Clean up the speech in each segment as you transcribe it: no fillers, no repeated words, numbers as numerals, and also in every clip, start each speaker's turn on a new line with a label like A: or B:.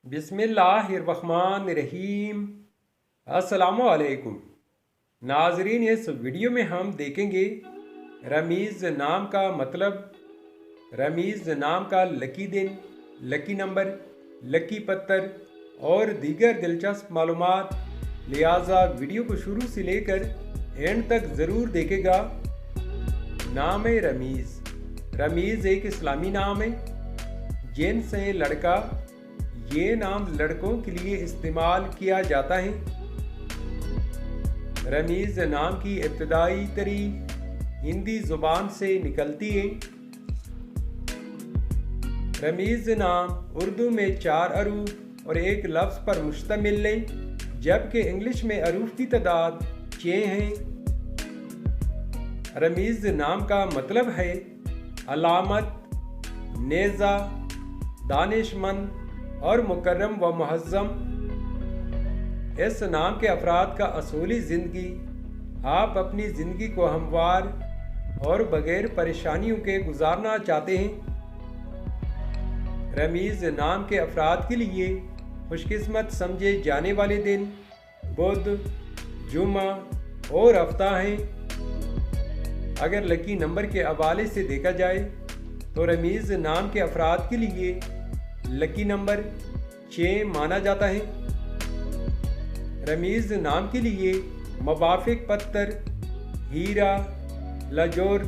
A: बिस्मिल्लाहिर्रहमानिर्रहीम। अस्सलामुअलैकुम नाजरीन, इस वीडियो में हम देखेंगे रमीज़ नाम का मतलब, रमीज़ नाम का लकी दिन, लकी नंबर, लकी पत्थर और दीगर दिलचस्प मालूमात। लिहाजा वीडियो को शुरू से लेकर एंड तक ज़रूर देखेगा। नाम है रमीज़। रमीज़ एक इस्लामी नाम है। जिन्स है लड़का। ये नाम लड़कों के लिए इस्तेमाल किया जाता है। रमीज़ नाम की इब्तदाई तारीख हिंदी ज़ुबान से निकलती है। रमीज़ नाम उर्दू में 4 हरूफ और एक लफ्ज़ पर मुश्तमिल है, जबकि इंग्लिश में हरूफ की तादाद 6 है। रमीज़ नाम का मतलब है अलामत, नेज़ा, दानिशमंद और मुकर्रम व मुहज़्ज़म। इस नाम के अफराद का असूली ज़िंदगी, आप अपनी ज़िंदगी को हमवार और बग़ैर परेशानियों के गुजारना चाहते हैं। रमीज़ नाम के अफराद के लिए खुशकिस्मत समझे जाने वाले दिन बुध, जुमा और हफ्ता हैं। अगर लकी नंबर के हवाले से देखा जाए तो रमीज़ नाम के अफराद के लिए लकी नंबर 6 माना जाता है। रमीज़ नाम के लिए मुवाफिक पत्थर हीरा, लाजोर,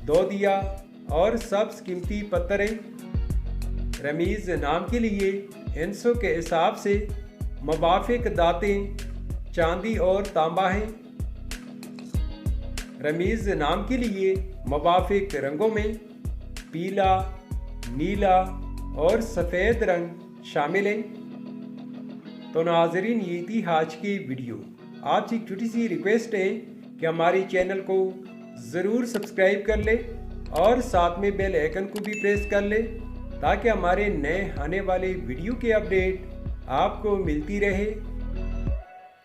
A: दोदिया और सब्ज़ कीमती पत्थर हैं। रमीज़ नाम के लिए हिंसों के हिसाब से मुवाफिक दातें चांदी और तांबा हैं। रमीज़ नाम के लिए मुवाफिक रंगों में पीला, नीला और सफ़ेद रंग शामिल हैं। तो नाज़रीन, ये थी आज की वीडियो। आपसे एक छोटी सी रिक्वेस्ट है कि हमारे चैनल को ज़रूर सब्सक्राइब कर ले और साथ में बेल आइकन को भी प्रेस कर ले, ताकि हमारे नए आने वाले वीडियो के अपडेट आपको मिलती रहे।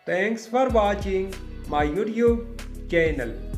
A: Thanks for watching my YouTube channel.